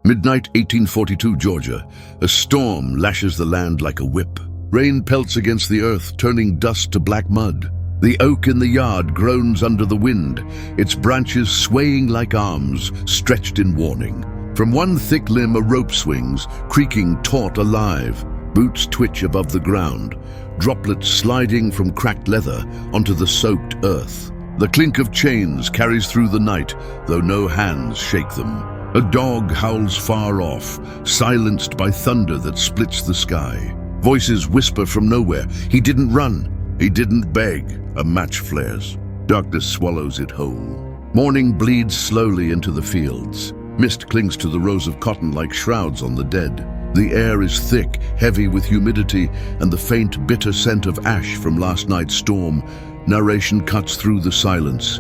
Midnight 1842 Georgia. A storm lashes the land like a whip. Rain pelts against the earth, turning dust to black mud. The oak in the yard groans under the wind, its branches swaying like arms, stretched in warning. From one thick limb a rope swings, creaking taut alive. Boots twitch above the ground, droplets sliding from cracked leather onto the soaked earth. The clink of chains carries through the night, though no hands shake them. A dog howls far off, silenced by thunder that splits the sky. Voices whisper from nowhere. He didn't run. He didn't beg. A match flares. Darkness swallows it whole. Morning bleeds slowly into the fields. Mist clings to the rows of cotton like shrouds on the dead. The air is thick, heavy with humidity, and the faint, bitter scent of ash from last night's storm. Narration cuts through the silence.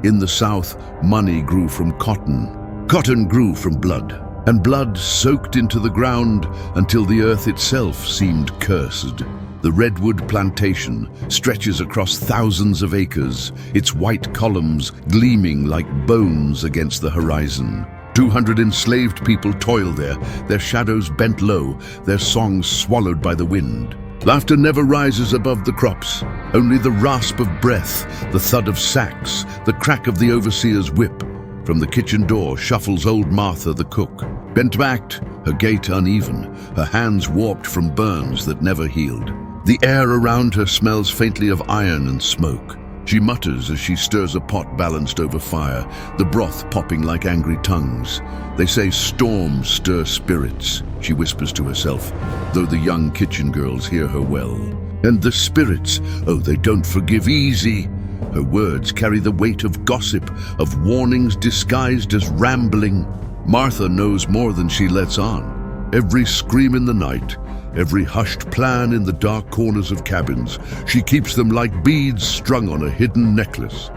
In the south, money grew from cotton. Cotton grew from blood, and blood soaked into the ground until the earth itself seemed cursed. The redwood plantation stretches across thousands of acres, its white columns gleaming like bones against the horizon. 200 enslaved people toil there, their shadows bent low, their songs swallowed by the wind. Laughter never rises above the crops, only the rasp of breath, the thud of sacks, the crack of the overseer's whip. From the kitchen door shuffles old Martha the cook, bent-backed, her gait uneven, her hands warped from burns that never healed. The air around her smells faintly of iron and smoke. She mutters as she stirs a pot balanced over fire, the broth popping like angry tongues. They say storms stir spirits, she whispers to herself, though the young kitchen girls hear her well. And the spirits, oh, they don't forgive easy. Her words carry the weight of gossip, of warnings disguised as rambling. Martha knows more than she lets on. Every scream in the night, every hushed plan in the dark corners of cabins, she keeps them like beads strung on a hidden necklace.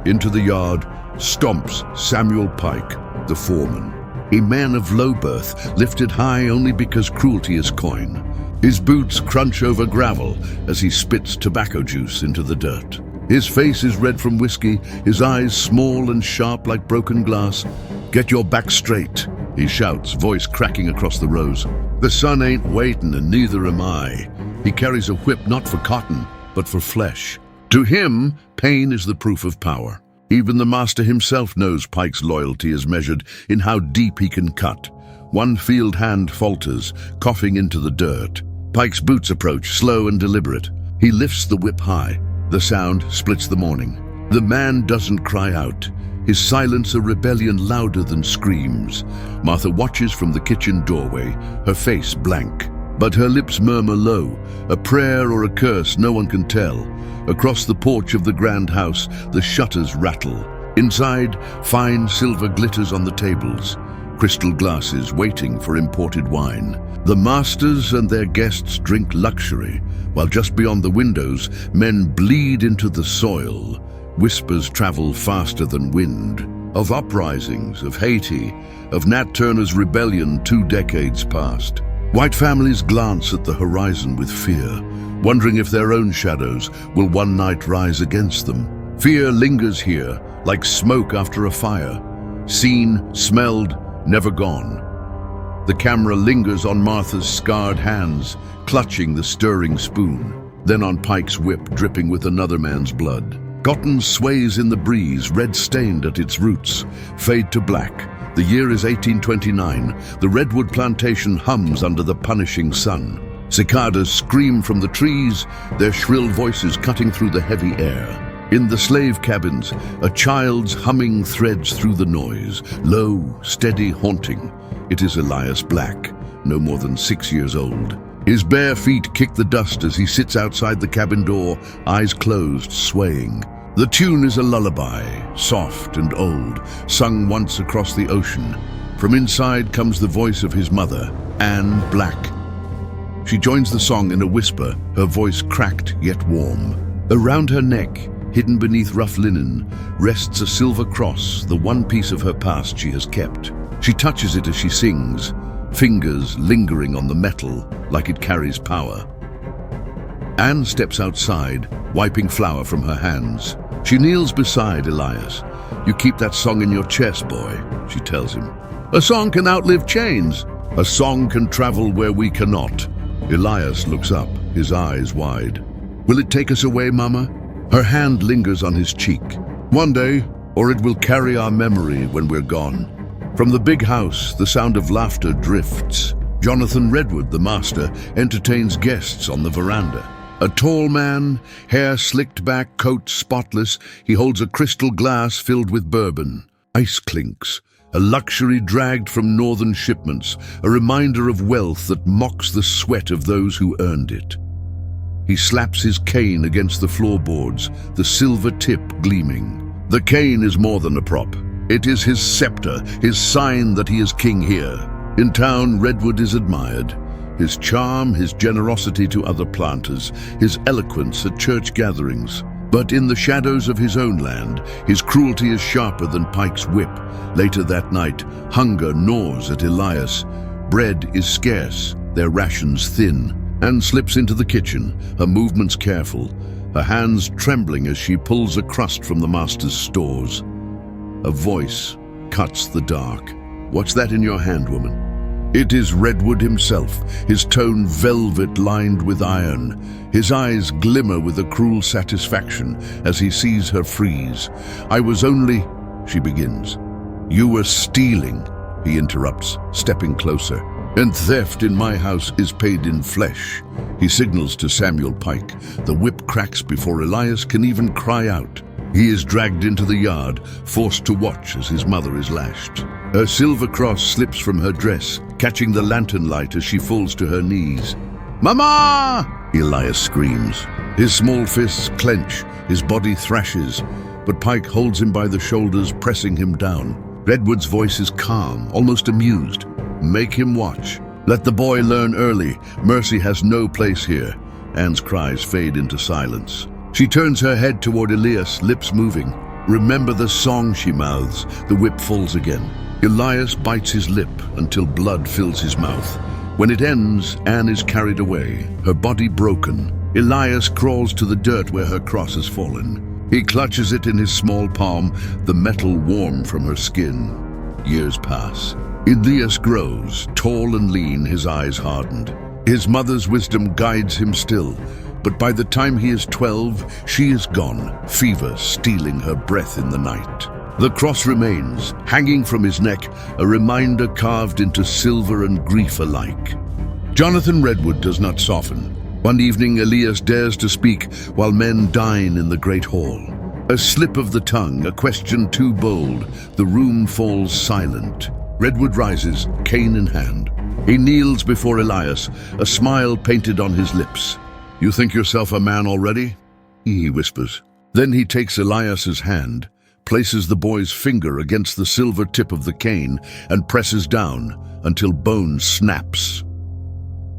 Into the yard stomps Samuel Pike, the foreman, a man of low birth, lifted high only because cruelty is coin. His boots crunch over gravel as he spits tobacco juice into the dirt. His face is red from whiskey, his eyes small and sharp like broken glass. "Get your back straight," he shouts, voice cracking across the rows. "The sun ain't waiting, and neither am I." He carries a whip not for cotton, but for flesh. To him, pain is the proof of power. Even the master himself knows Pike's loyalty is measured in how deep he can cut. One field hand falters, coughing into the dirt. Pike's boots approach, slow and deliberate. He lifts the whip high. The sound splits the morning. The man doesn't cry out. His silence a rebellion louder than screams. Martha watches from the kitchen doorway, her face blank. But her lips murmur low, a prayer or a curse no one can tell. Across the porch of the grand house, the shutters rattle. Inside, fine silver glitters on the tables. Crystal glasses waiting for imported wine. The masters and their guests drink luxury, while just beyond the windows, men bleed into the soil. Whispers travel faster than wind. Of uprisings, of Haiti, of Nat Turner's rebellion 2 decades past. White families glance at the horizon with fear, wondering if their own shadows will one night rise against them. Fear lingers here, like smoke after a fire. Seen, smelled, never gone. The camera lingers on Martha's scarred hands, clutching the stirring spoon, then on Pike's whip dripping with another man's blood. Cotton sways in the breeze, red-stained at its roots, fade to black. The year is 1829. The redwood plantation hums under the punishing sun. Cicadas scream from the trees, their shrill voices cutting through the heavy air. In the slave cabins, a child's humming threads through the noise, low, steady, haunting. It is Elias Black, no more than 6 years old. His bare feet kick the dust as he sits outside the cabin door, eyes closed, swaying. The tune is a lullaby, soft and old, sung once across the ocean. From inside comes the voice of his mother, Anne Black. She joins the song in a whisper, her voice cracked yet warm. Around her neck, hidden beneath rough linen, rests a silver cross, the one piece of her past she has kept. She touches it as she sings, fingers lingering on the metal like it carries power. Anne steps outside, wiping flour from her hands. She kneels beside Elias. "You keep that song in your chest, boy," she tells him. A song can outlive chains. A song can travel where we cannot. Elias looks up, his eyes wide. Will it take us away, Mama? Her hand lingers on his cheek. One day, or it will carry our memory when we're gone. From the big house, the sound of laughter drifts. Jonathan Redwood, the master, entertains guests on the veranda. A tall man, hair slicked back, coat spotless, he holds a crystal glass filled with bourbon. Ice clinks, a luxury dragged from northern shipments, a reminder of wealth that mocks the sweat of those who earned it. He slaps his cane against the floorboards, the silver tip gleaming. The cane is more than a prop. It is his scepter, his sign that he is king here. In town, Redwood is admired. His charm, his generosity to other planters, his eloquence at church gatherings. But in the shadows of his own land, his cruelty is sharper than Pike's whip. Later that night, hunger gnaws at Elias. Bread is scarce, their rations thin. Anne slips into the kitchen, her movements careful, her hands trembling as she pulls a crust from the master's stores. A voice cuts the dark. What's that in your hand, woman? It is Redwood himself, his tone velvet lined with iron. His eyes glimmer with a cruel satisfaction as he sees her freeze. I was only, she begins. You were stealing, he interrupts, stepping closer. And theft in my house is paid in flesh. He signals to Samuel Pike. The whip cracks before Elias can even cry out. He is dragged into the yard, forced to watch as his mother is lashed. Her silver cross slips from her dress, catching the lantern light as she falls to her knees. Mama! Elias screams. His small fists clench, his body thrashes, but Pike holds him by the shoulders, pressing him down. Redwood's voice is calm, almost amused. Make him watch. Let the boy learn early. Mercy has no place here. Anne's cries fade into silence. She turns her head toward Elias, lips moving. Remember the song, she mouths. The whip falls again. Elias bites his lip until blood fills his mouth. When it ends, Anne is carried away, her body broken. Elias crawls to the dirt where her cross has fallen. He clutches it in his small palm, the metal warm from her skin. Years pass. Elias grows, tall and lean, his eyes hardened. His mother's wisdom guides him still, but by the time he is 12, she is gone, fever stealing her breath in the night. The cross remains, hanging from his neck, a reminder carved into silver and grief alike. Jonathan Redwood does not soften. One evening, Elias dares to speak while men dine in the great hall. A slip of the tongue, a question too bold, the room falls silent. Redwood rises, cane in hand. He kneels before Elias, a smile painted on his lips. You think yourself a man already? He whispers. Then he takes Elias's hand, places the boy's finger against the silver tip of the cane, and presses down until bone snaps.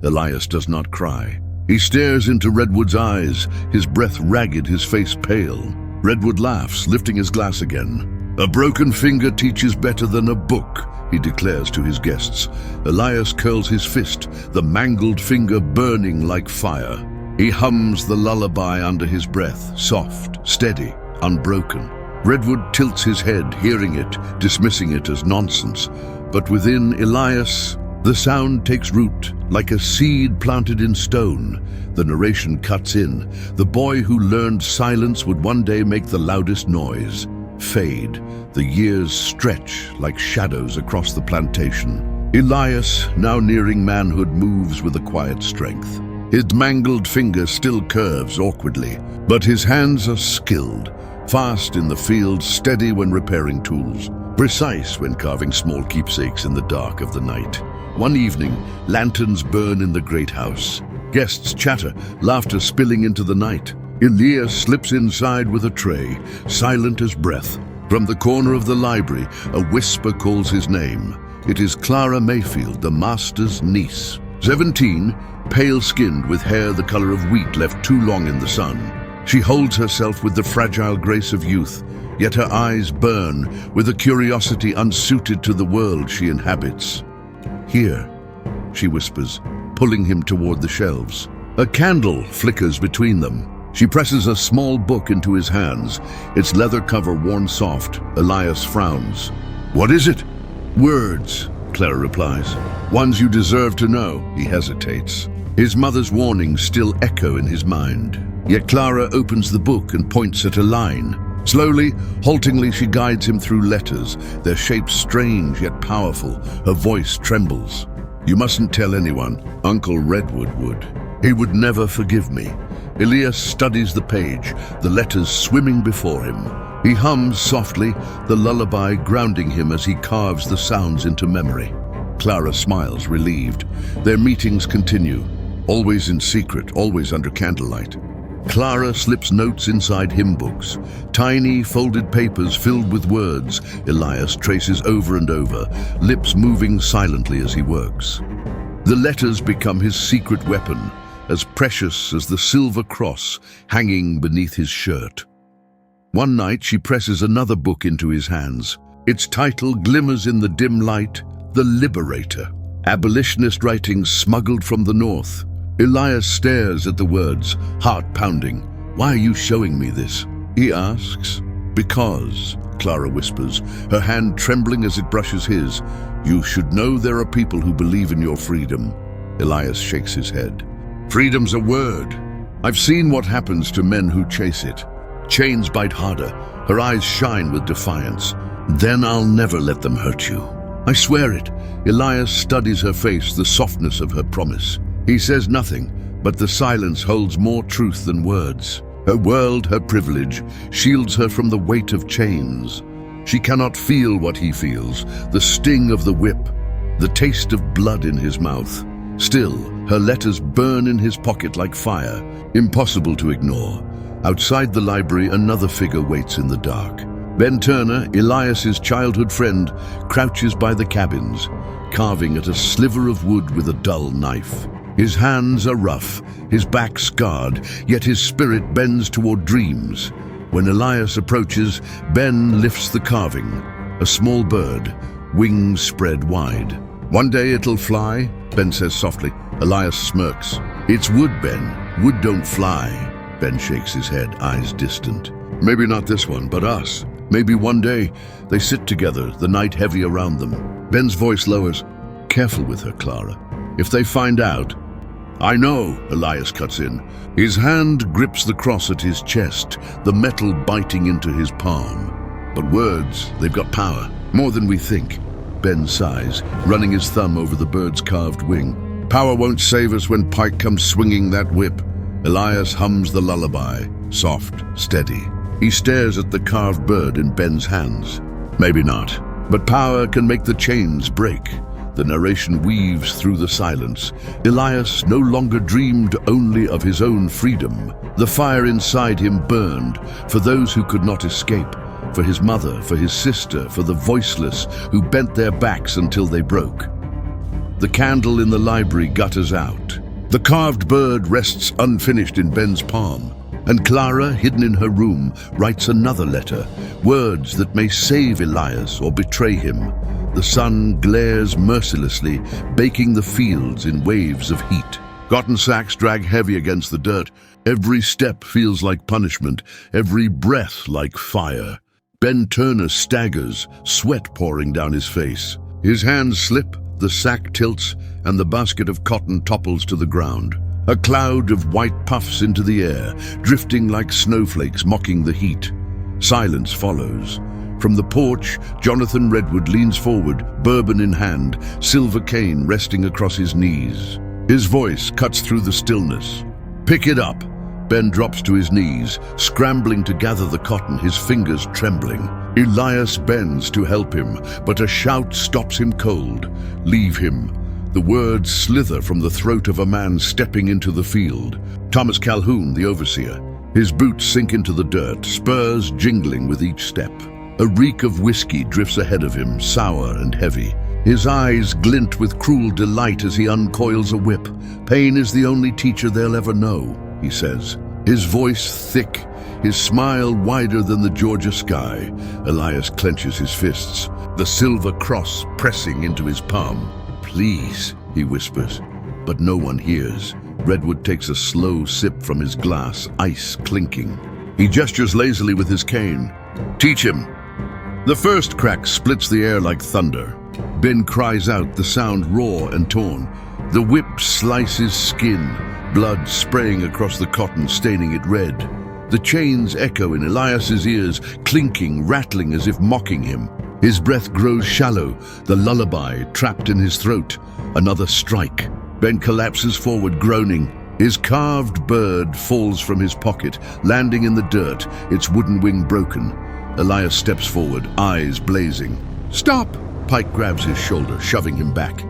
Elias does not cry. He stares into Redwood's eyes, his breath ragged, his face pale. Redwood laughs, lifting his glass again. A broken finger teaches better than a book, he declares to his guests. Elias curls his fist, the mangled finger burning like fire. He hums the lullaby under his breath, soft, steady, unbroken. Redwood tilts his head, hearing it, dismissing it as nonsense. But within Elias, the sound takes root, like a seed planted in stone. The narration cuts in. The boy who learned silence would one day make the loudest noise. Fade. The years stretch like shadows across the plantation. Elias, now nearing manhood, moves with a quiet strength. His mangled finger still curves awkwardly, but his hands are skilled, fast in the field, steady when repairing tools, precise when carving small keepsakes in the dark of the night. One evening, lanterns burn in the great house. Guests chatter, laughter spilling into the night. Elias slips inside with a tray, silent as breath. From the corner of the library, a whisper calls his name. It is Clara Mayfield, the master's niece. 17, pale-skinned with hair the color of wheat left too long in the sun. She holds herself with the fragile grace of youth, yet her eyes burn with a curiosity unsuited to the world she inhabits. Here, she whispers, pulling him toward the shelves. A candle flickers between them. She presses a small book into his hands, its leather cover worn soft. Elias frowns. What is it? Words, Clara replies. Ones you deserve to know, he hesitates. His mother's warnings still echo in his mind. Yet Clara opens the book and points at a line. Slowly, haltingly, she guides him through letters, their shapes strange yet powerful. Her voice trembles. You mustn't tell anyone. Uncle Redwood would. He would never forgive me. Elias studies the page, the letters swimming before him. He hums softly, the lullaby grounding him as he carves the sounds into memory. Clara smiles, relieved. Their meetings continue, always in secret, always under candlelight. Clara slips notes inside hymn books, tiny folded papers filled with words Elias traces over and over, lips moving silently as he works. The letters become his secret weapon, as precious as the silver cross hanging beneath his shirt. One night she presses another book into his hands. Its title glimmers in the dim light, The Liberator. Abolitionist writings smuggled from the north. Elias stares at the words, heart pounding. Why are you showing me this? He asks. Because, Clara whispers, her hand trembling as it brushes his. You should know there are people who believe in your freedom. Elias shakes his head. Freedom's a word. I've seen what happens to men who chase it. Chains bite harder. Her eyes shine with defiance. Then I'll never let them hurt you. I swear it. Elias studies her face, the softness of her promise. He says nothing, but the silence holds more truth than words. Her world, her privilege, shields her from the weight of chains. She cannot feel what he feels, the sting of the whip, the taste of blood in his mouth. Still, her letters burn in his pocket like fire, impossible to ignore. Outside the library, another figure waits in the dark. Ben Turner, Elias's childhood friend, crouches by the cabins, carving at a sliver of wood with a dull knife. His hands are rough, his back scarred, yet his spirit bends toward dreams. When Elias approaches, Ben lifts the carving, a small bird, wings spread wide. One day it'll fly, Ben says softly. Elias smirks. It's wood, Ben. Wood don't fly. Ben shakes his head, eyes distant. Maybe not this one, but us. Maybe one day. They sit together, the night heavy around them. Ben's voice lowers. Careful with her, Clara. If they find out... I know, Elias cuts in. His hand grips the cross at his chest, the metal biting into his palm. But words, they've got power, more than we think. Ben sighs, running his thumb over the bird's carved wing. Power won't save us when Pike comes swinging that whip. Elias hums the lullaby, soft, steady. He stares at the carved bird in Ben's hands. Maybe not, but power can make the chains break. The narration weaves through the silence. Elias no longer dreamed only of his own freedom. The fire inside him burned for those who could not escape, for his mother, for his sister, for the voiceless who bent their backs until they broke. The candle in the library gutters out. The carved bird rests unfinished in Ben's palm, and Clara, hidden in her room, writes another letter, words that may save Elias or betray him. The sun glares mercilessly, baking the fields in waves of heat. Cotton sacks drag heavy against the dirt. Every step feels like punishment, every breath like fire. Ben Turner staggers, sweat pouring down his face. His hands slip, the sack tilts, and the basket of cotton topples to the ground. A cloud of white puffs into the air, drifting like snowflakes, mocking the heat. Silence follows. From the porch, Jonathan Redwood leans forward, bourbon in hand, silver cane resting across his knees. His voice cuts through the stillness. Pick it up. Ben drops to his knees, scrambling to gather the cotton, his fingers trembling. Elias bends to help him, but a shout stops him cold. Leave him. The words slither from the throat of a man stepping into the field. Thomas Calhoun, the overseer. His boots sink into the dirt, spurs jingling with each step. A reek of whiskey drifts ahead of him, sour and heavy. His eyes glint with cruel delight as he uncoils a whip. Pain is the only teacher they'll ever know, he says. His voice thick, his smile wider than the Georgia sky. Elias clenches his fists, the silver cross pressing into his palm. Please, he whispers, but no one hears. Redwood takes a slow sip from his glass, ice clinking. He gestures lazily with his cane. Teach him. The first crack splits the air like thunder. Ben cries out, the sound raw and torn. The whip slices skin, blood spraying across the cotton, staining it red. The chains echo in Elias's ears, clinking, rattling as if mocking him. His breath grows shallow, the lullaby trapped in his throat. Another strike. Ben collapses forward, groaning. His carved bird falls from his pocket, landing in the dirt, its wooden wing broken. Elias steps forward, eyes blazing. "Stop!" Pike grabs his shoulder, shoving him back.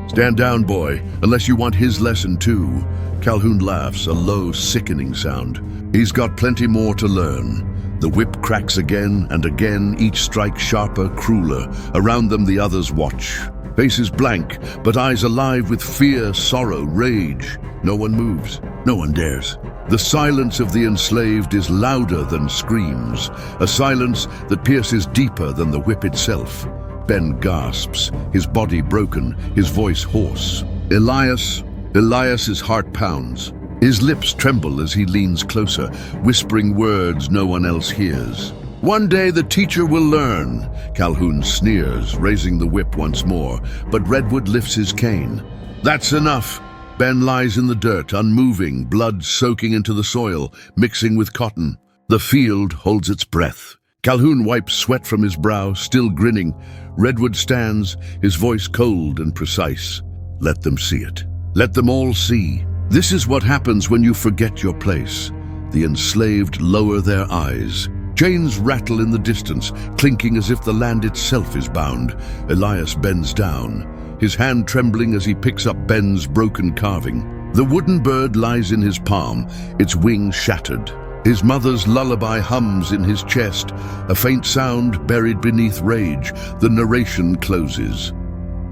"Stand down, boy, unless you want his lesson too." Calhoun laughs, a low, sickening sound. He's got plenty more to learn. The whip cracks again and again, each strike sharper, crueler. Around them the others watch. Faces blank, but eyes alive with fear, sorrow, rage. No one moves. No one dares. The silence of the enslaved is louder than screams, a silence that pierces deeper than the whip itself. Ben gasps, his body broken, his voice hoarse. Elias's heart pounds. His lips tremble as he leans closer, whispering words no one else hears. "One day the teacher will learn," Calhoun sneers, raising the whip once more, but Redwood lifts his cane. "That's enough." Ben lies in the dirt, unmoving, blood soaking into the soil, mixing with cotton. The field holds its breath. Calhoun wipes sweat from his brow, still grinning. Redwood stands, his voice cold and precise. "Let them see it. Let them all see. This is what happens when you forget your place." The enslaved lower their eyes. Chains rattle in the distance, clinking as if the land itself is bound. Elias bends down, his hand trembling as he picks up Ben's broken carving. The wooden bird lies in his palm, its wings shattered. His mother's lullaby hums in his chest, a faint sound buried beneath rage. The narration closes.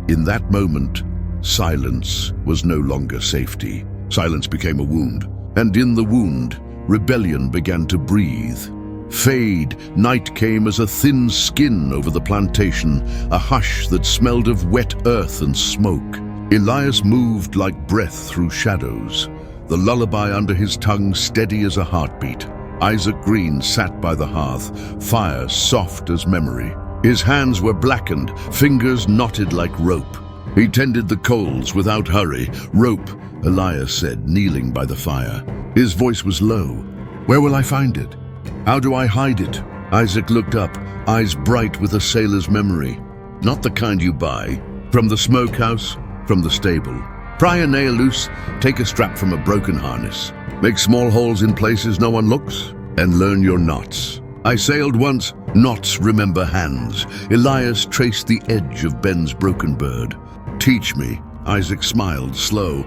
In that moment, silence was no longer safety. Silence became a wound, and in the wound, rebellion began to breathe. Fade, night came as a thin skin over the plantation, a hush that smelled of wet earth and smoke. Elias moved like breath through shadows, the lullaby under his tongue steady as a heartbeat. Isaac Green sat by the hearth, fire soft as memory. His hands were blackened, fingers knotted like rope. He tended the coals without hurry. "Rope," Elias said, kneeling by the fire. His voice was low. "Where will I find it? How do I hide it?" Isaac looked up, eyes bright with a sailor's memory. "Not the kind you buy. From the smokehouse, from the stable. Pry a nail loose, take a strap from a broken harness. Make small holes in places no one looks, and learn your knots. I sailed once, knots remember hands." Elias traced the edge of Ben's broken bird. "Teach me." Isaac smiled, slow.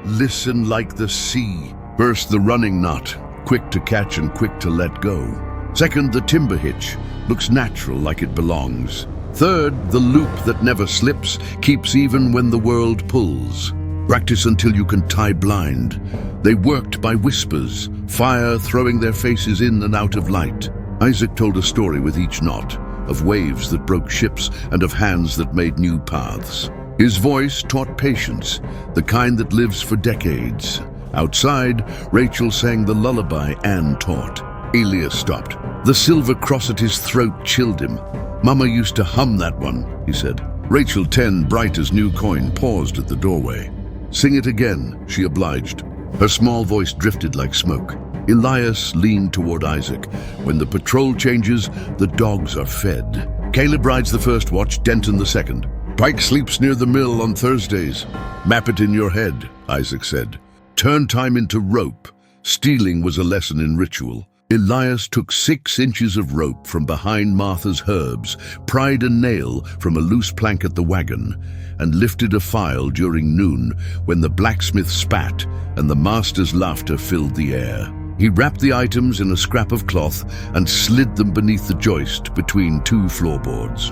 "Listen like the sea." First, the running knot, quick to catch and quick to let go. Second, the timber hitch, looks natural like it belongs. Third, the loop that never slips, keeps even when the world pulls. Practice until you can tie blind. They worked by whispers, fire throwing their faces in and out of light. Isaac told a story with each knot, of waves that broke ships and of hands that made new paths. His voice taught patience, the kind that lives for decades. Outside, Rachel sang the lullaby Anne taught. Elias stopped. The silver cross at his throat chilled him. "Mama used to hum that one," he said. Rachel, 10, bright as new coin, paused at the doorway. "Sing it again," she obliged. Her small voice drifted like smoke. Elias leaned toward Isaac. "When the patrol changes, the dogs are fed. Caleb rides the first watch, Denton the second. Pike sleeps near the mill on Thursdays. Map it in your head," Isaac said. "Turn time into rope." Stealing was a lesson in ritual. Elias took 6 inches of rope from behind Martha's herbs, pried a nail from a loose plank at the wagon, and lifted a file during noon when the blacksmith spat and the master's laughter filled the air. He wrapped the items in a scrap of cloth and slid them beneath the joist between 2 floorboards.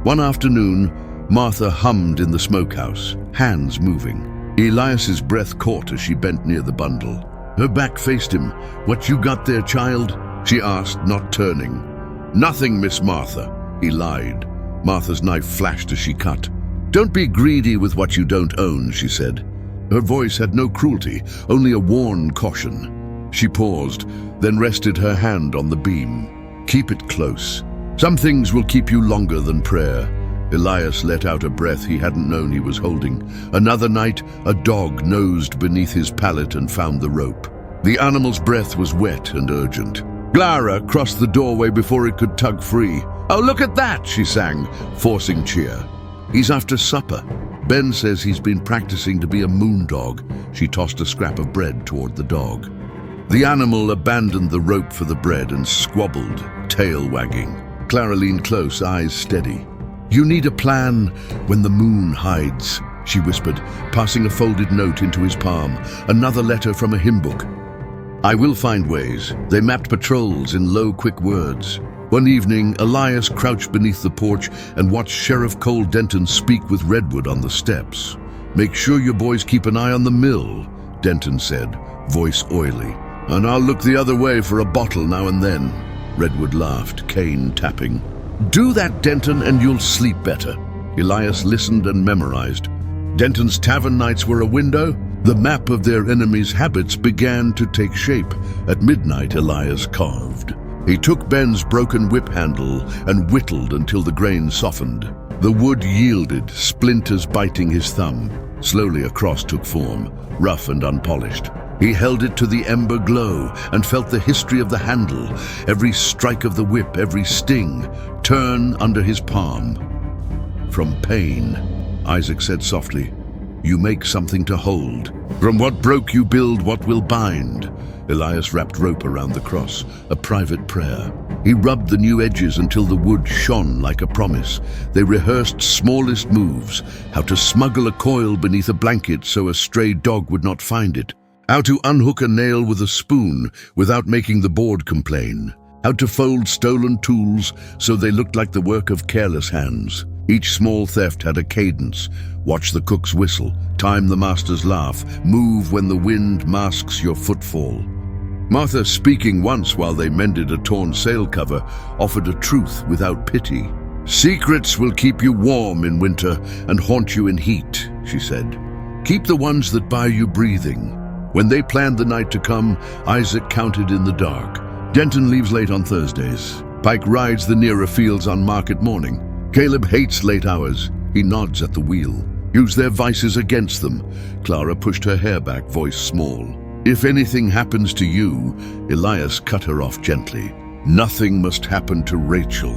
One afternoon, Martha hummed in the smokehouse, hands moving. Elias's breath caught as she bent near the bundle. Her back faced him. "What you got there, child?" she asked, not turning. "Nothing, Miss Martha," he lied. Martha's knife flashed as she cut. "Don't be greedy with what you don't own," she said. Her voice had no cruelty, only a worn caution. She paused, then rested her hand on the beam. "Keep it close. Some things will keep you longer than prayer. Elias let out a breath he hadn't known he was holding. Another night, a dog nosed beneath his pallet and found the rope. The animal's breath was wet and urgent. Clara crossed the doorway before it could tug free. "Oh, look at that," she sang, forcing cheer. "He's after supper. Ben says he's been practicing to be a moondog." She tossed a scrap of bread toward the dog. The animal abandoned the rope for the bread and squabbled, tail wagging. Clara leaned close, eyes steady. "You need a plan when the moon hides," she whispered, passing a folded note into his palm. Another letter from a hymn book. "I will find ways." They mapped patrols in low, quick words. One evening, Elias crouched beneath the porch and watched Sheriff Cole Denton speak with Redwood on the steps. "Make sure your boys keep an eye on the mill," Denton said, voice oily. "And I'll look the other way for a bottle now and then." Redwood laughed, cane tapping. "Do that, Denton, and you'll sleep better." Elias listened and memorized. Denton's tavern nights were a window. The map of their enemies' habits began to take shape. At midnight, Elias carved. He took Ben's broken whip handle and whittled until the grain softened. The wood yielded, splinters biting his thumb. Slowly a cross took form, rough and unpolished. He held it to the ember glow and felt the history of the handle, every strike of the whip, every sting, turn under his palm. "From pain," Isaac said softly, "you make something to hold. From what broke you build what will bind." Elias wrapped rope around the cross, a private prayer. He rubbed the new edges until the wood shone like a promise. They rehearsed smallest moves, how to smuggle a coil beneath a blanket so a stray dog would not find it, how to unhook a nail with a spoon without making the board complain, how to fold stolen tools so they looked like the work of careless hands. Each small theft had a cadence. Watch the cook's whistle, time the master's laugh, move when the wind masks your footfall. Martha, speaking once while they mended a torn sail cover, offered a truth without pity. "Secrets will keep you warm in winter and haunt you in heat," she said. "Keep the ones that buy you breathing." When they planned the night to come, Isaac counted in the dark. Denton leaves late on Thursdays. Pike rides the nearer fields on market morning. Caleb hates late hours. He nods at the wheel. Use their vices against them. Clara pushed her hair back, voice small. "If anything happens to you," Elias cut her off gently. "Nothing must happen to Rachel.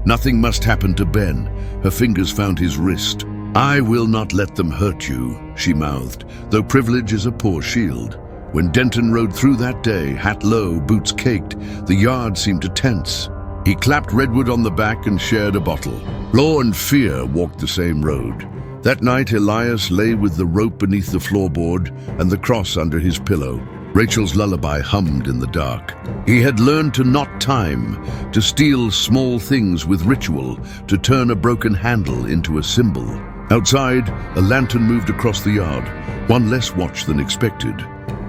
Nothing must happen to Ben." Her fingers found his wrist. "I will not let them hurt you," she mouthed, though privilege is a poor shield. When Denton rode through that day, hat low, boots caked, the yard seemed to tense. He clapped Redwood on the back and shared a bottle. Law and fear walked the same road. That night, Elias lay with the rope beneath the floorboard and the cross under his pillow. Rachel's lullaby hummed in the dark. He had learned to knot time, to steal small things with ritual, to turn a broken handle into a symbol. Outside, a lantern moved across the yard, one less watch than expected.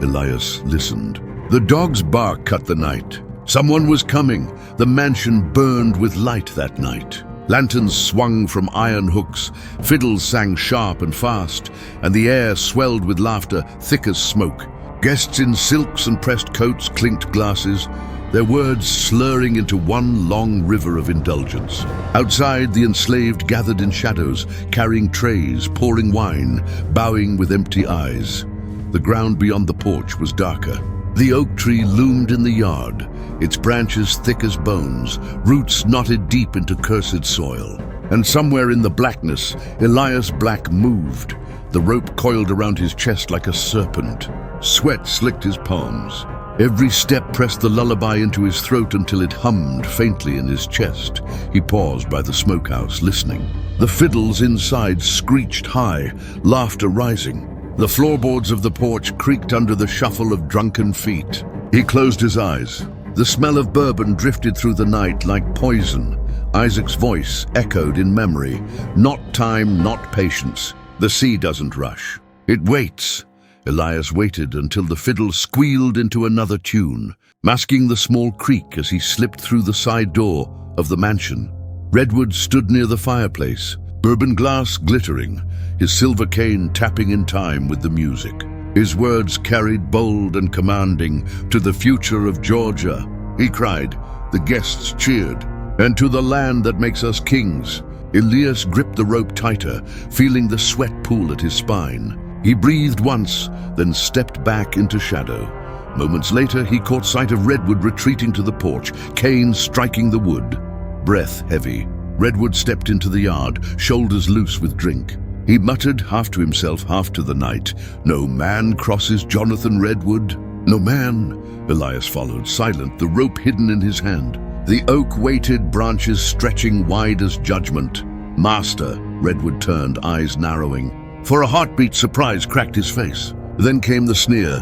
Elias listened. The dog's bark cut the night. Someone was coming. The mansion burned with light that night. Lanterns swung from iron hooks, fiddles sang sharp and fast, and the air swelled with laughter, thick as smoke. Guests in silks and pressed coats clinked glasses, their words slurring into one long river of indulgence. Outside, the enslaved gathered in shadows, carrying trays, pouring wine, bowing with empty eyes. The ground beyond the porch was darker. The oak tree loomed in the yard, its branches thick as bones, roots knotted deep into cursed soil. And somewhere in the blackness, Elias Black moved. The rope coiled around his chest like a serpent. Sweat slicked his palms. Every step pressed the lullaby into his throat until it hummed faintly in his chest. He paused by the smokehouse, listening. The fiddles inside screeched high, laughter rising. The floorboards of the porch creaked under the shuffle of drunken feet. He closed his eyes. The smell of bourbon drifted through the night like poison. Isaac's voice echoed in memory. Not time, not patience. The sea doesn't rush. It waits. Elias waited until the fiddle squealed into another tune, masking the small creak as he slipped through the side door of the mansion. Redwood stood near the fireplace, bourbon glass glittering, his silver cane tapping in time with the music. His words carried bold and commanding, "To the future of Georgia." He cried. The guests cheered. "And to the land that makes us kings." Elias gripped the rope tighter, feeling the sweat pool at his spine. He breathed once, then stepped back into shadow. Moments later, he caught sight of Redwood retreating to the porch, Cain striking the wood. Breath heavy, Redwood stepped into the yard, shoulders loose with drink. He muttered, half to himself, half to the night, "No man crosses Jonathan Redwood." "No man." Elias followed, silent, the rope hidden in his hand. The oak waited, branches stretching wide as judgment. "Master," Redwood turned, eyes narrowing. For a heartbeat, surprise cracked his face. Then came the sneer.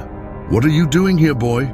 "What are you doing here, boy?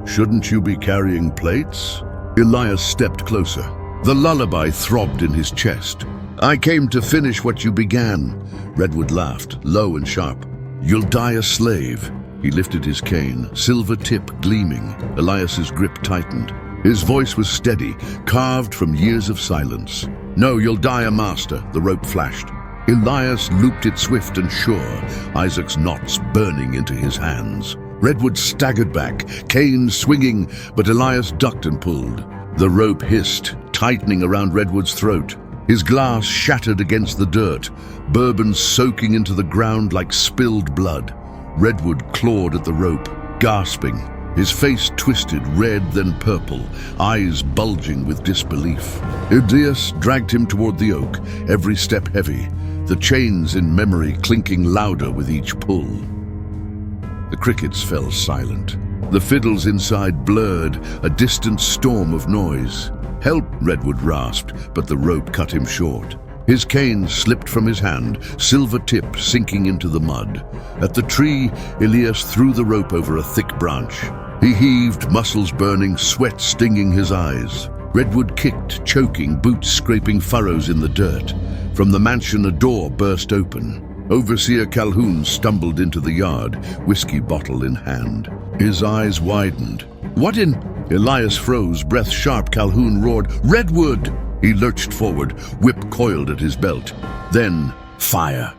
Shouldn't you be carrying plates?" Elias stepped closer. The lullaby throbbed in his chest. "I came to finish what you began." Redwood laughed, low and sharp. "You'll die a slave." He lifted his cane, silver tip gleaming. Elias's grip tightened. His voice was steady, carved from years of silence. "No, you'll die a master," the rope flashed. Elias looped it swift and sure, Isaac's knots burning into his hands. Redwood staggered back, cane swinging, but Elias ducked and pulled. The rope hissed, tightening around Redwood's throat. His glass shattered against the dirt, bourbon soaking into the ground like spilled blood. Redwood clawed at the rope, gasping. His face twisted, red then purple, eyes bulging with disbelief. Elias dragged him toward the oak, every step heavy, the chains in memory clinking louder with each pull. The crickets fell silent. The fiddles inside blurred, a distant storm of noise. "Help," Redwood rasped, but the rope cut him short. His cane slipped from his hand, silver tip sinking into the mud. At the tree, Elias threw the rope over a thick branch. He heaved, muscles burning, sweat stinging his eyes. Redwood kicked, choking, boots scraping furrows in the dirt. From the mansion, a door burst open. Overseer Calhoun stumbled into the yard, whiskey bottle in hand. His eyes widened. "What in—" Elias froze, breath sharp. Calhoun roared, "Redwood!" He lurched forward, whip coiled at his belt. Then, fire.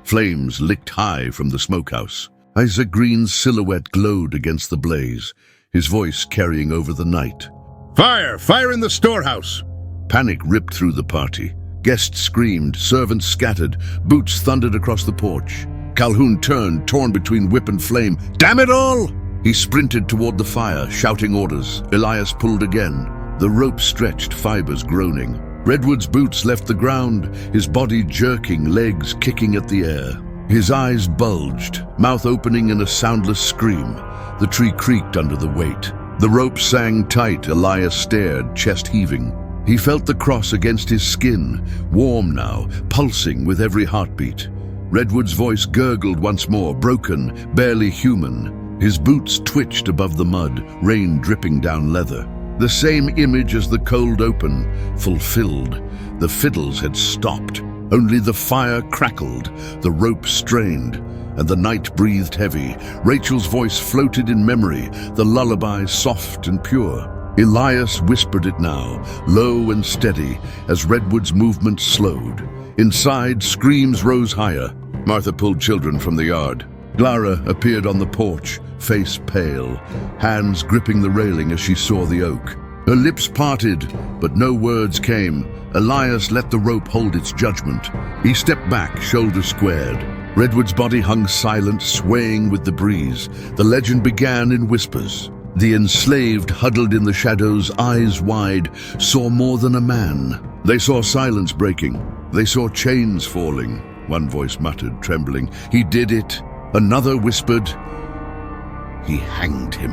Flames licked high from the smokehouse. Isaac Green's silhouette glowed against the blaze, his voice carrying over the night. "Fire! Fire in the storehouse!" Panic ripped through the party. Guests screamed, servants scattered, boots thundered across the porch. Calhoun turned, torn between whip and flame. "Damn it all!" He sprinted toward the fire, shouting orders. Elias pulled again. The rope stretched, fibers groaning. Redwood's boots left the ground, his body jerking, legs kicking at the air. His eyes bulged, mouth opening in a soundless scream. The tree creaked under the weight. The rope sang tight. Elias stared, chest heaving. He felt the cross against his skin, warm now, pulsing with every heartbeat. Redwood's voice gurgled once more, broken, barely human. His boots twitched above the mud, rain dripping down leather. The same image as the cold open, fulfilled. The fiddles had stopped. Only the fire crackled, the rope strained, and the night breathed heavy. Rachel's voice floated in memory, the lullaby soft and pure. Elias whispered it now, low and steady, as Redwood's movement slowed. Inside, screams rose higher. Martha pulled children from the yard. Clara appeared on the porch, face pale, hands gripping the railing as she saw the oak. Her lips parted, but no words came. Elias let the rope hold its judgment. He stepped back, shoulders squared. Redwood's body hung silent, swaying with the breeze. The legend began in whispers. The enslaved, huddled in the shadows, eyes wide, saw more than a man. They saw silence breaking. They saw chains falling. One voice muttered, trembling, "He did it." Another whispered, "He hanged him."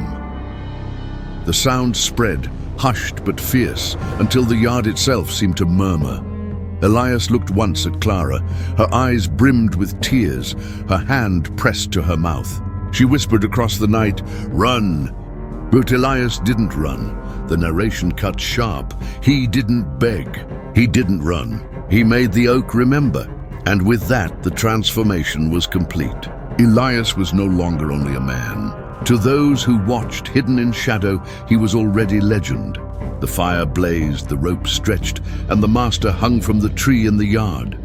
The sound spread, hushed but fierce, until the yard itself seemed to murmur. Elias looked once at Clara. Her eyes brimmed with tears, her hand pressed to her mouth. She whispered across the night, "Run!" But Elias didn't run. The narration cut sharp. He didn't beg. He didn't run. He made the oak remember. And with that, the transformation was complete. Elias was no longer only a man. To those who watched, hidden in shadow, he was already legend. The fire blazed, the rope stretched, and the master hung from the tree in the yard.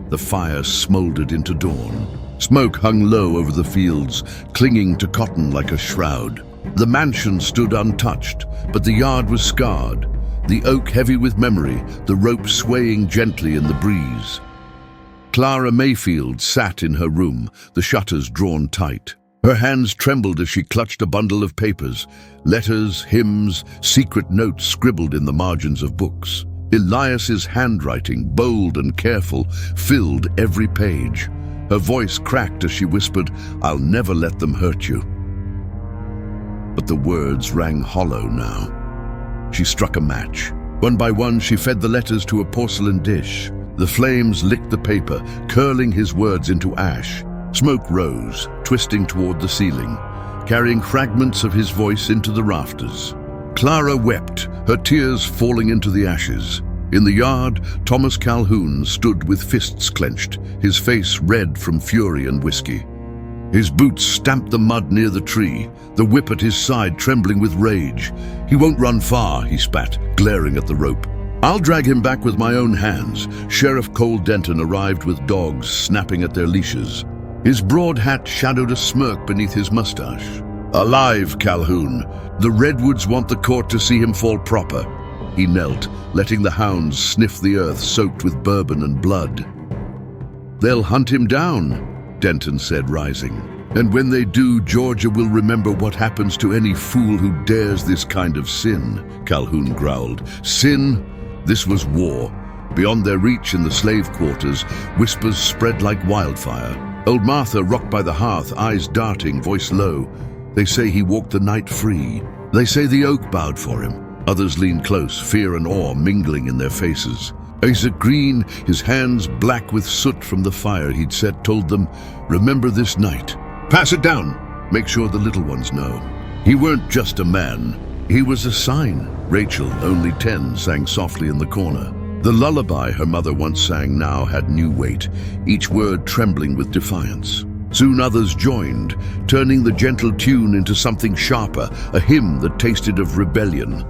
The fire smoldered into dawn. Smoke hung low over the fields, clinging to cotton like a shroud. The mansion stood untouched, but the yard was scarred. the oak heavy with memory, the rope swaying gently in the breeze. Clara Mayfield sat in her room, the shutters drawn tight. Her hands trembled as she clutched a bundle of papers, letters, hymns, secret notes scribbled in the margins of books. Elias's handwriting, bold and careful, filled every page. Her voice cracked as she whispered, "I'll never let them hurt you." But the words rang hollow now. She struck a match. One by one, she fed the letters to a porcelain dish. The flames licked the paper, curling his words into ash. Smoke rose, twisting toward the ceiling, carrying fragments of his voice into the rafters. Clara wept, her tears falling into the ashes. In the yard, Thomas Calhoun stood with fists clenched, his face red from fury and whiskey. His boots stamped the mud near the tree, the whip at his side trembling with rage. "He won't run far," he spat, glaring at the rope. "I'll drag him back with my own hands." Sheriff Cole Denton arrived with dogs snapping at their leashes. His broad hat shadowed a smirk beneath his mustache. "Alive, Calhoun. The redwoods want the court to see him fall proper." He knelt, letting the hounds sniff the earth soaked with bourbon and blood. "They'll hunt him down," Denton said, rising. "And when they do, Georgia will remember what happens to any fool who dares this kind of sin," Calhoun growled. "Sin? This was war." Beyond their reach in the slave quarters, whispers spread like wildfire. Old Martha rocked by the hearth, eyes darting, voice low. "They say he walked the night free. They say the oak bowed for him." Others leaned close, fear and awe mingling in their faces. Isaac Green, his hands black with soot from the fire he'd set, told them, "Remember this night. Pass it down. Make sure the little ones know. He weren't just a man. He was a sign." Rachel, only 10, sang softly in the corner. The lullaby her mother once sang now had new weight, each word trembling with defiance. Soon others joined, turning the gentle tune into something sharper, a hymn that tasted of rebellion.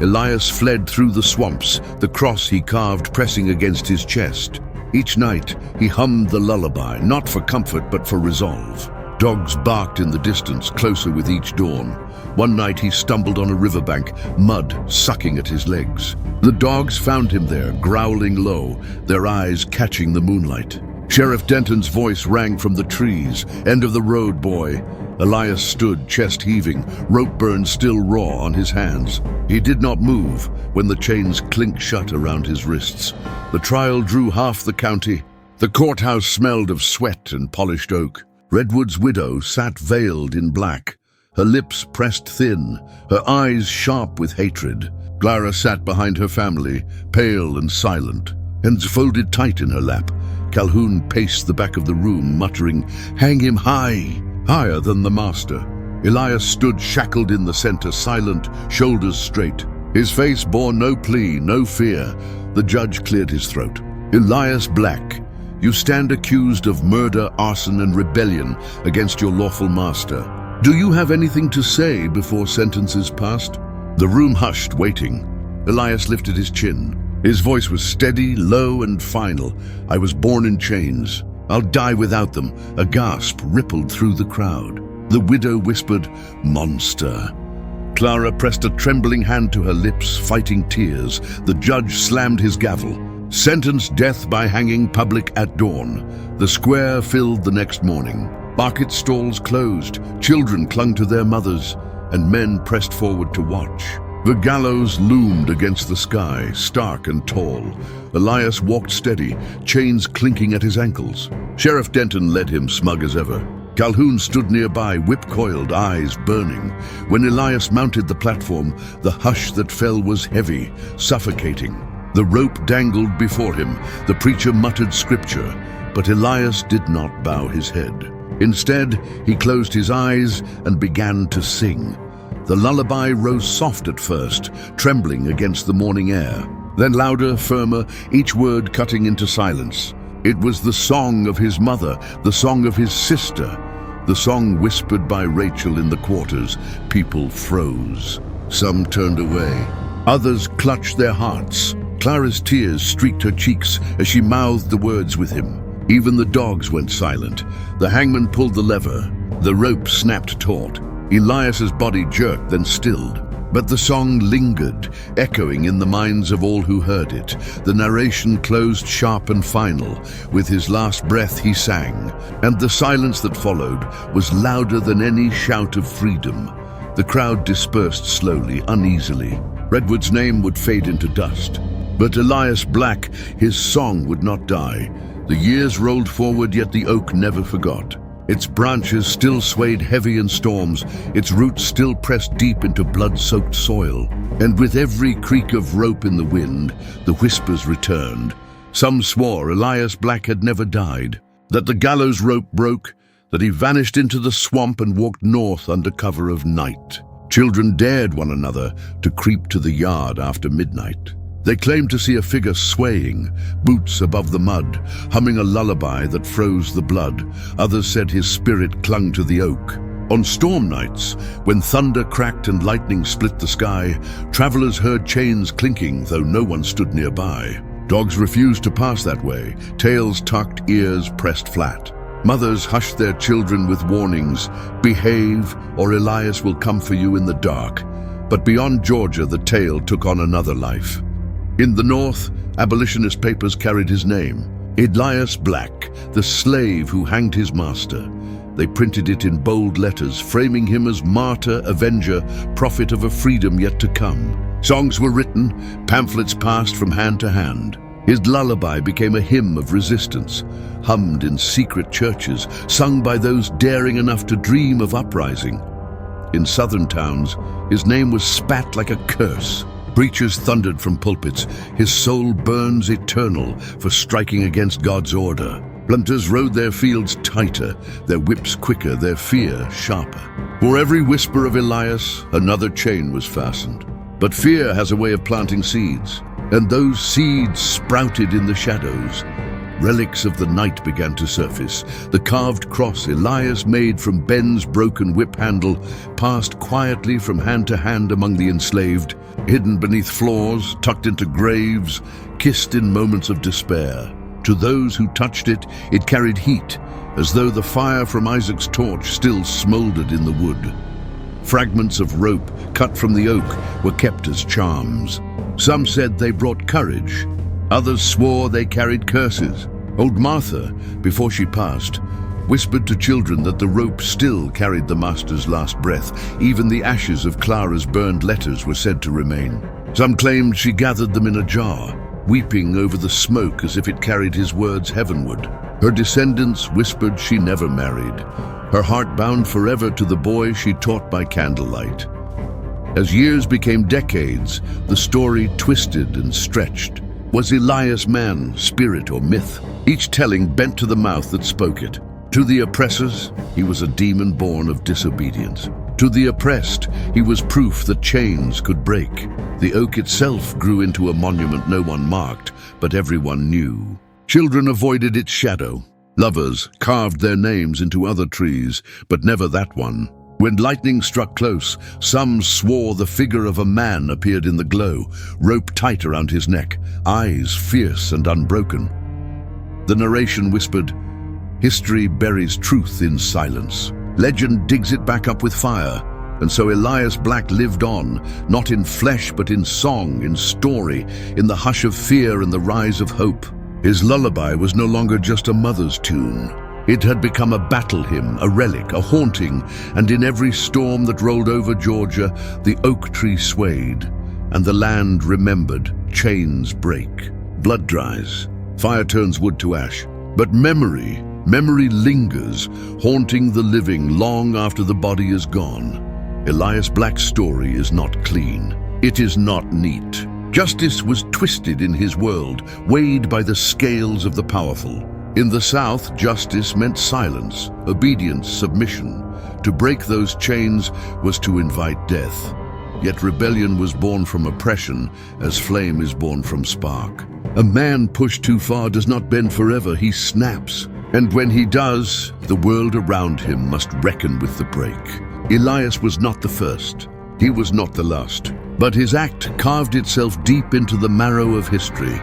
Elias fled through the swamps, the cross he carved pressing against his chest. Each night he hummed the lullaby, not for comfort but for resolve. Dogs barked in the distance, closer with each dawn. One night he stumbled on a riverbank, mud sucking at his legs. The dogs found him there, growling low, their eyes catching the moonlight. Sheriff Denton's voice rang from the trees. "End of the road, boy." Elias stood, chest heaving, rope burn still raw on his hands. He did not move when the chains clinked shut around his wrists. The trial drew half the county. The courthouse smelled of sweat and polished oak. Redwood's widow sat veiled in black, her lips pressed thin, her eyes sharp with hatred. Clara sat behind her family, pale and silent, hands folded tight in her lap. Calhoun paced the back of the room, muttering, "Hang him high, higher than the master." Elias stood shackled in the center, silent, shoulders straight. His face bore no plea, no fear. The judge cleared his throat. "Elias Black, you stand accused of murder, arson, and rebellion against your lawful master. Do you have anything to say before sentence is passed?" The room hushed, waiting. Elias lifted his chin. His voice was steady, low, and final. "I was born in chains. I'll die without them." A gasp rippled through the crowd. The widow whispered, "Monster." Clara pressed a trembling hand to her lips, fighting tears. The judge slammed his gavel. "Sentence death by hanging, public at dawn." The square filled the next morning. Market stalls closed, children clung to their mothers, and men pressed forward to watch. The gallows loomed against the sky, stark and tall. Elias walked steady, chains clinking at his ankles. Sheriff Denton led him, smug as ever. Calhoun stood nearby, whip-coiled, eyes burning. When Elias mounted the platform, the hush that fell was heavy, suffocating. The rope dangled before him. The preacher muttered scripture, but Elias did not bow his head. Instead, he closed his eyes and began to sing. The lullaby rose soft at first, trembling against the morning air. Then louder, firmer, each word cutting into silence. It was the song of his mother, the song of his sister, the song whispered by Rachel in the quarters. People froze. Some turned away. Others clutched their hearts. Clara's tears streaked her cheeks as she mouthed the words with him. Even the dogs went silent. The hangman pulled the lever. The rope snapped taut. Elias's body jerked, then stilled. But the song lingered, echoing in the minds of all who heard it. The narration closed sharp and final. With his last breath he sang, and the silence that followed was louder than any shout of freedom. The crowd dispersed slowly, uneasily. Redwood's name would fade into dust. But Elias Black, his song would not die. The years rolled forward, yet the oak never forgot. Its branches still swayed heavy in storms, its roots still pressed deep into blood-soaked soil. And with every creak of rope in the wind, the whispers returned. Some swore Elias Black had never died, that the gallows rope broke, that he vanished into the swamp and walked north under cover of night. Children dared one another to creep to the yard after midnight. They claimed to see a figure swaying, boots above the mud, humming a lullaby that froze the blood. Others said his spirit clung to the oak. On storm nights, when thunder cracked and lightning split the sky, travelers heard chains clinking, though no one stood nearby. Dogs refused to pass that way, tails tucked, ears pressed flat. Mothers hushed their children with warnings, "Behave, or Elias will come for you in the dark." But beyond Georgia, the tale took on another life. In the North, abolitionist papers carried his name, Elias Black, the slave who hanged his master. They printed it in bold letters, framing him as martyr, avenger, prophet of a freedom yet to come. Songs were written, pamphlets passed from hand to hand. His lullaby became a hymn of resistance, hummed in secret churches, sung by those daring enough to dream of uprising. In southern towns, his name was spat like a curse. Preachers thundered from pulpits, "His soul burns eternal for striking against God's order." Planters rode their fields tighter, their whips quicker, their fear sharper. For every whisper of Elias, another chain was fastened. But fear has a way of planting seeds, and those seeds sprouted in the shadows. Relics of the night began to surface. The carved cross Elias made from Ben's broken whip handle passed quietly from hand to hand among the enslaved, hidden beneath floors, tucked into graves, kissed in moments of despair. To those who touched it, it carried heat, as though the fire from Isaac's torch still smoldered in the wood. Fragments of rope cut from the oak were kept as charms. Some said they brought courage. Others swore they carried curses. Old Martha, before she passed, whispered to children that the rope still carried the master's last breath. Even the ashes of Clara's burned letters were said to remain. Some claimed she gathered them in a jar, weeping over the smoke as if it carried his words heavenward. Her descendants whispered she never married, her heart bound forever to the boy she taught by candlelight. As years became decades, the story twisted and stretched. Was Elias man, spirit, or myth? Each telling bent to the mouth that spoke it. To the oppressors, he was a demon born of disobedience. To the oppressed, he was proof that chains could break. The oak itself grew into a monument no one marked, but everyone knew. Children avoided its shadow. Lovers carved their names into other trees, but never that one. When lightning struck close, some swore the figure of a man appeared in the glow, rope tight around his neck, eyes fierce and unbroken. The narration whispered, "History buries truth in silence. Legend digs it back up with fire." And so Elias Black lived on, not in flesh but in song, in story, in the hush of fear and the rise of hope. His lullaby was no longer just a mother's tune. It had become a battle hymn, a relic, a haunting, and in every storm that rolled over Georgia, the oak tree swayed, and the land remembered. Chains break, blood dries, fire turns wood to ash. But memory lingers, haunting the living long after the body is gone. Elias Black's story is not clean. It is not neat. Justice was twisted in his world, weighed by the scales of the powerful. In the South, justice meant silence, obedience, submission. To break those chains was to invite death. Yet rebellion was born from oppression, as flame is born from spark. A man pushed too far does not bend forever, he snaps. And when he does, the world around him must reckon with the break. Elias was not the first. He was not the last. But his act carved itself deep into the marrow of history.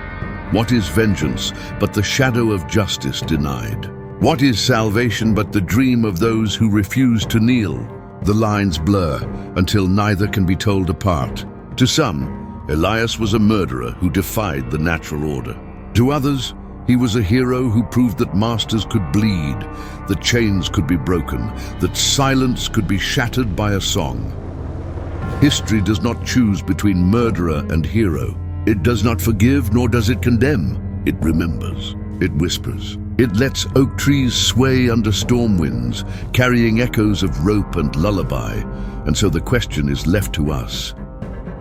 What is vengeance but the shadow of justice denied? What is salvation but the dream of those who refuse to kneel? The lines blur until neither can be told apart. To some, Elias was a murderer who defied the natural order. To others, he was a hero who proved that masters could bleed, that chains could be broken, that silence could be shattered by a song. History does not choose between murderer and hero. It does not forgive, nor does it condemn. It remembers. It whispers. It lets oak trees sway under storm winds, carrying echoes of rope and lullaby. And so the question is left to us,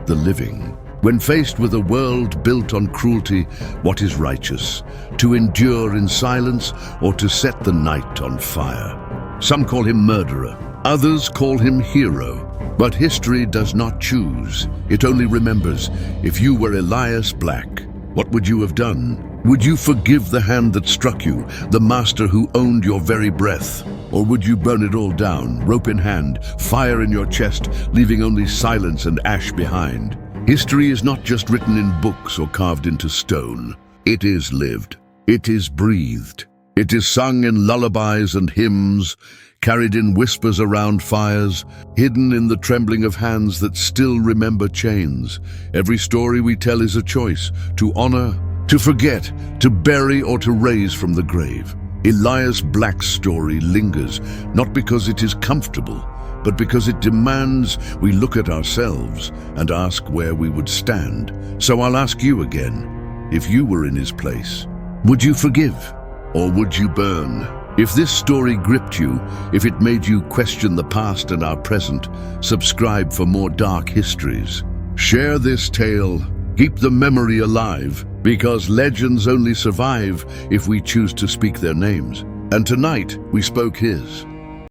the living. When faced with a world built on cruelty, what is righteous? To endure in silence or to set the night on fire? Some call him murderer. Others call him hero. But history does not choose. It only remembers. If you were Elias Black, what would you have done? Would you forgive the hand that struck you, the master who owned your very breath? Or would you burn it all down, rope in hand, fire in your chest, leaving only silence and ash behind? History is not just written in books or carved into stone. It is lived. It is breathed. It is sung in lullabies and hymns, carried in whispers around fires, hidden in the trembling of hands that still remember chains. Every story we tell is a choice, to honor, to forget, to bury, or to raise from the grave. Elias Black's story lingers, not because it is comfortable, but because it demands we look at ourselves and ask where we would stand. So I'll ask you again, if you were in his place, would you forgive or would you burn? If this story gripped you, if it made you question the past and our present, subscribe for more dark histories. Share this tale, keep the memory alive, because legends only survive if we choose to speak their names. And tonight, we spoke his.